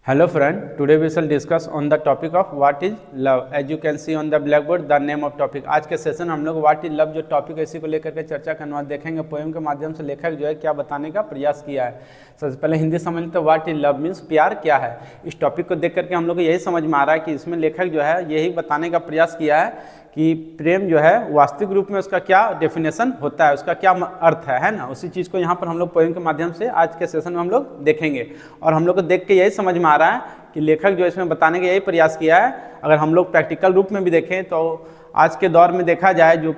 Hello friend, today we shall discuss on the topic of what is love. As you can see on the blackboard, the name of topic. आज के session हम लोग what is love जो topic है इसी को लेकर के चर्चा का अनुवाद देखेंगे। पोएम के माध्यम से लेखक जो है क्या बताने का प्रयास किया है। सबसे पहले हिंदी समझ लेते हैं, what is love मीन्स प्यार क्या है। इस टॉपिक को देख करके हम लोग को यही समझ में आ रहा है कि इसमें लेखक जो है यही बताने का प्रयास किया है कि प्रेम जो है वास्तविक रूप में उसका क्या डेफिनेशन होता है, उसका क्या अर्थ है ना। उसी चीज़ को यहाँ पर हम लोग पोएम के माध्यम से आज के सेशन में हम लोग देखेंगे। और हम लोग को देख के यही समझ में आ रहा है कि लेखक जो इसमें बताने का यही प्रयास किया है। अगर हम लोग प्रैक्टिकल रूप में भी देखें तो आज के दौर में देखा जाए जो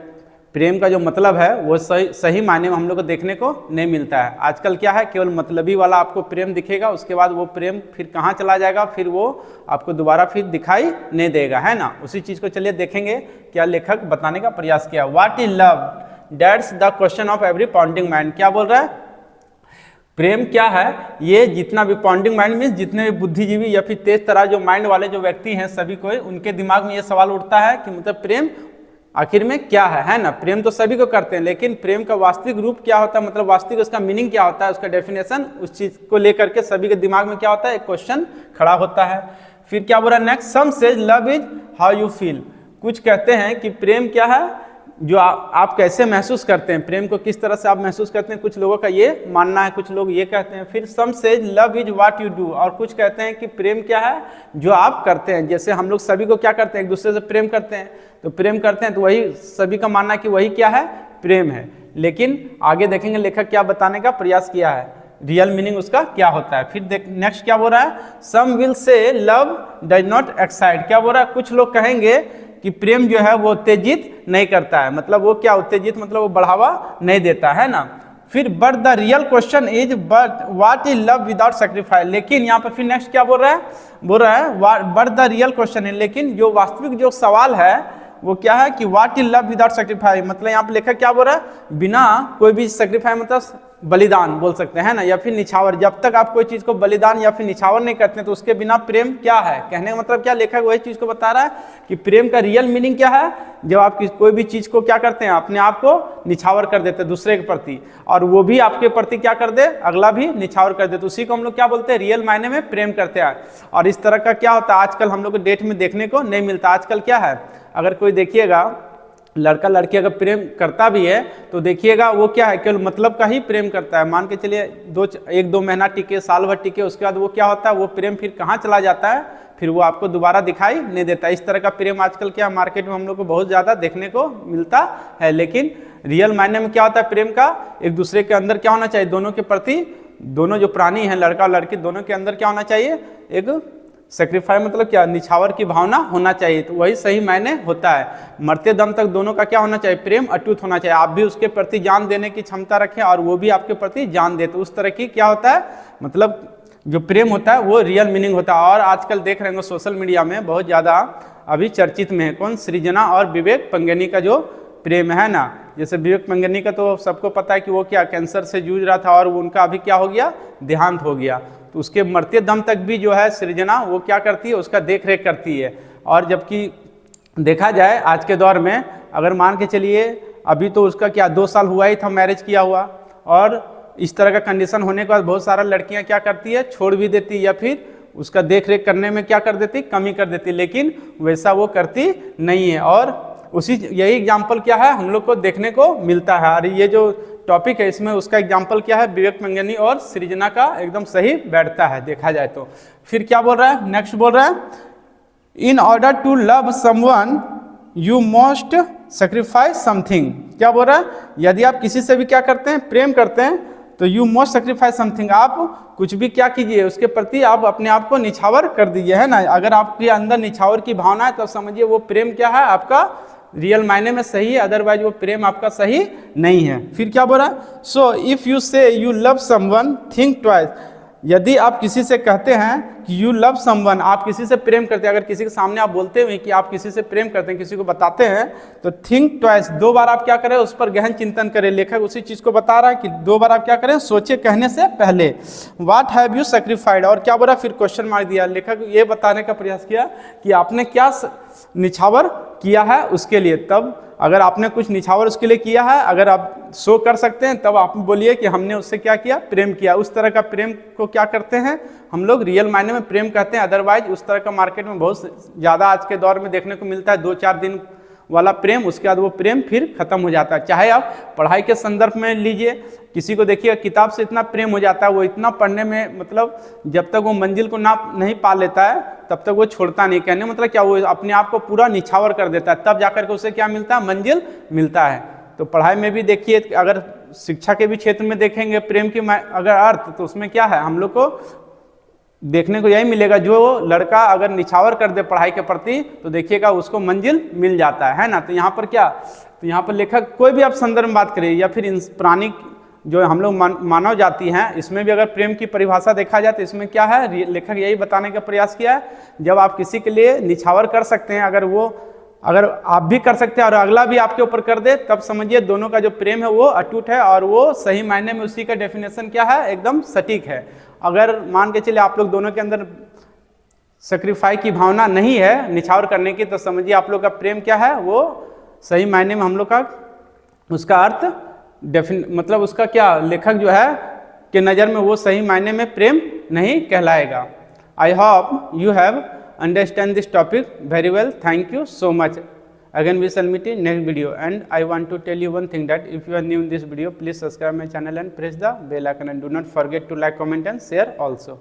प्रेम का जो मतलब है वो सही मायने में हम लोग को देखने को नहीं मिलता है। आजकल क्या है, केवल मतलबी वाला आपको प्रेम दिखेगा, उसके बाद वो प्रेम फिर कहाँ चला जाएगा, फिर वो आपको दोबारा फिर दिखाई नहीं देगा, है ना। उसी चीज़ को चलिए देखेंगे क्या लेखक बताने का प्रयास किया। What is love, that's the question of every पॉन्डिंग mind. क्या बोल रहा है, प्रेम क्या है, ये जितना भी पॉन्डिंग माइंड मीन्स जितने भी बुद्धिजीवी या फिर तेज तरह जो माइंड वाले जो व्यक्ति हैं सभी को उनके दिमाग में ये सवाल उठता है कि मतलब प्रेम आखिर में क्या है ना। प्रेम तो सभी को करते हैं, लेकिन प्रेम का वास्तविक रूप क्या होता है, मतलब वास्तविक उसका मीनिंग क्या होता है, उसका डेफिनेशन, उस चीज को लेकर के सभी के दिमाग में क्या होता है, एक क्वेश्चन खड़ा होता है। फिर क्या बोला next, some says love is how you feel. कुछ कहते हैं कि प्रेम क्या है, जो आप कैसे महसूस करते हैं, प्रेम को किस तरह से आप महसूस करते हैं। कुछ लोगों का ये मानना है, कुछ लोग ये कहते हैं। फिर some says love is what you do, और कुछ कहते हैं कि प्रेम क्या है, जो आप करते हैं। जैसे हम लोग सभी को क्या करते हैं, एक दूसरे से प्रेम करते हैं, तो प्रेम करते हैं तो वही सभी का मानना है कि वही क्या है, प्रेम है। लेकिन आगे देखेंगे लेखक क्या बताने का प्रयास किया है, रियल मीनिंग उसका क्या होता है। फिर देख नेक्स्ट क्या बोल रहा है, some will say love does not excite. क्या बोल रहा है, कुछ लोग कहेंगे कि प्रेम जो है वो उत्तेजित नहीं करता है, मतलब वो क्या उत्तेजित मतलब वो बढ़ावा नहीं देता है ना। फिर but the real question is but what is love without sacrifice. लेकिन यहाँ पर फिर नेक्स्ट क्या बोल रहा है बट द रियल क्वेश्चन है, लेकिन जो वास्तविक जो सवाल है वो क्या है कि what is love without sacrifice. मतलब यहाँ पर लेखक क्या बोल रहा है, बिना कोई भी सेक्रीफाइस मतलब बलिदान बोल सकते हैं ना, या फिर निछावर। जब तक आप कोई चीज को बलिदान या फिर निछावर नहीं करते तो उसके बिना प्रेम क्या है। कहने का मतलब क्या, लेखक वही चीज को बता रहा है कि प्रेम का रियल मीनिंग क्या है, जब आप कोई भी चीज को क्या करते हैं, अपने आप को निछावर कर देते हैं दूसरे के प्रति, और वो भी आपके प्रति क्या कर दे, अगला भी निछावर कर दे, तो उसी को हम लोग क्या बोलते हैं, रियल मायने में प्रेम करते हैं। और इस तरह का क्या होता है आजकल हम लोग को डेट में देखने को नहीं मिलता। आजकल क्या है, अगर कोई देखिएगा लड़का लड़की अगर प्रेम करता भी है तो देखिएगा वो क्या है, केवल मतलब का ही प्रेम करता है। मान के चलिए 1-2 महीना टिके, साल भर टिके, उसके बाद वो क्या होता है, वो प्रेम फिर कहाँ चला जाता है, फिर वो आपको दोबारा दिखाई नहीं देता। इस तरह का प्रेम आजकल क्या मार्केट में हम लोग को बहुत ज़्यादा देखने को मिलता है। लेकिन रियल मायने में क्या होता है, प्रेम का एक दूसरे के अंदर क्या होना चाहिए, दोनों के प्रति, दोनों जो प्राणी हैं लड़का और लड़की दोनों के अंदर क्या होना चाहिए, एक सेक्रीफाइस मतलब क्या, निछावर की भावना होना चाहिए। तो वही सही मायने होता है। मरते दम तक दोनों का क्या होना चाहिए, प्रेम अटूट होना चाहिए। आप भी उसके प्रति जान देने की क्षमता रखें और वो भी आपके प्रति जान दे, तो उस तरह की क्या होता है, मतलब जो प्रेम होता है वो रियल मीनिंग होता है। और आजकल देख रहे हैं सोशल मीडिया में बहुत ज़्यादा अभी चर्चित में है कौन, सृजना और विवेक पंगनी का जो प्रेम है ना। जैसे विवेक पंगनी का तो सबको पता है कि वो क्या कैंसर से जूझ रहा था और उनका अभी क्या हो गया, देहांत हो गया। तो उसके मरते दम तक भी जो है सृजना वो क्या करती है, उसका देख रेख करती है। और जबकि देखा जाए आज के दौर में, अगर मान के चलिए अभी तो उसका क्या 2 साल हुआ ही था मैरिज किया हुआ, और इस तरह का कंडीशन होने के बाद बहुत सारा लड़कियां क्या करती है, छोड़ भी देती या फिर उसका देख रेख करने में क्या कर देती, कमी कर देती। लेकिन वैसा वो करती नहीं है। और उसी यही एग्जाम्पल क्या है हम लोग को देखने को मिलता है। और ये जो टॉपिक है इसमें उसका एग्जाम्पल क्या है, विवेक मंगनी और सृजना का एकदम सही बैठता है देखा जाए तो। फिर क्या बोल रहा है, नेक्स्ट बोल रहा है, in order to love someone you must sacrifice something. क्या बोल रहा है, यदि आप किसी से भी क्या करते हैं, प्रेम करते हैं, तो यू मस्ट सेक्रीफाइस समथिंग। आप कुछ भी क्या कीजिए, उसके प्रति आप अपने आप को निछावर कर दीजिए, है ना। अगर आपके अंदर निछावर की भावना है तो समझिए वो प्रेम क्या है, आपका रियल मायने में सही है, अदरवाइज वो प्रेम आपका सही नहीं है। फिर क्या बोल रहा है, सो इफ यू से you love someone think twice. यदि आप किसी से कहते हैं कि यू लव समवन, आप किसी से प्रेम करते हैं, अगर किसी के सामने आप बोलते हुए कि आप किसी से प्रेम करते हैं, किसी को बताते हैं, तो थिंक ट्वाइस, 2 बार आप क्या करें, उस पर गहन चिंतन करें। लेखक उसी चीज को बता रहा है कि 2 बार आप क्या करें, सोचे कहने से पहले। व्हाट हैव यू सेक्रीफाइड, और क्या बोला, फिर क्वेश्चन मार दिया। लेखक ये बताने का प्रयास किया कि आपने क्या निछावर किया है उसके लिए। तब अगर आपने कुछ निछावर उसके लिए किया है, अगर आप शो कर सकते हैं तब आप बोलिए कि हमने उससे क्या किया, प्रेम किया। उस तरह का प्रेम को क्या करते हैं हम लोग, रियल मायने में प्रेम कहते हैं। अदरवाइज उस तरह का मार्केट में बहुत ज़्यादा आज के दौर में देखने को मिलता है, 2-4 दिन वाला प्रेम, उसके बाद वो प्रेम फिर खत्म हो जाता है। चाहे आप पढ़ाई के संदर्भ में लीजिए, किसी को देखिए किताब से इतना प्रेम हो जाता है, वो इतना पढ़ने में, मतलब जब तक वो मंजिल को ना नहीं पा लेता है तब तक वो छोड़ता नहीं। कहने मतलब क्या, वो अपने आप को पूरा निछावर कर देता है, तब जाकर के उसे क्या मिलता है, मंजिल मिलता है। तो पढ़ाई में भी देखिए, अगर शिक्षा के भी क्षेत्र में देखेंगे प्रेम की अगर अर्थ, तो उसमें क्या है हम लोग को देखने को यही मिलेगा। जो लड़का अगर निछावर कर दे पढ़ाई के प्रति तो देखिएगा उसको मंजिल मिल जाता है ना। तो यहाँ पर क्या, तो यहाँ पर लेखक कोई भी आप संदर्भ में बात करिए या फिर इन प्राणी जो हम लोग मानव जाति हैं, इसमें भी अगर प्रेम की परिभाषा देखा जाए तो इसमें क्या है, लेखक यही बताने का प्रयास किया है, जब आप किसी के लिए निछावर कर सकते हैं, अगर आप भी कर सकते हैं और अगला भी आपके ऊपर कर दे, तब समझिए दोनों का जो प्रेम है वो अटूट है और वो सही मायने में उसी का डेफिनेशन क्या है, एकदम सटीक है। अगर मान के चलिए आप लोग दोनों के अंदर सेक्रीफाई की भावना नहीं है निछावर करने की, तो समझिए आप लोग का प्रेम क्या है, वो सही मायने में हम लोग का उसका अर्थ मतलब उसका क्या, लेखक जो है के नज़र में वो सही मायने में प्रेम नहीं कहलाएगा। I hope you have understand this topic very well. Thank you so much. Again we shall meet in next video, and I want to tell you one thing, that if you are new in this video, please subscribe my channel and press the bell icon, and do not forget to like, comment and share also.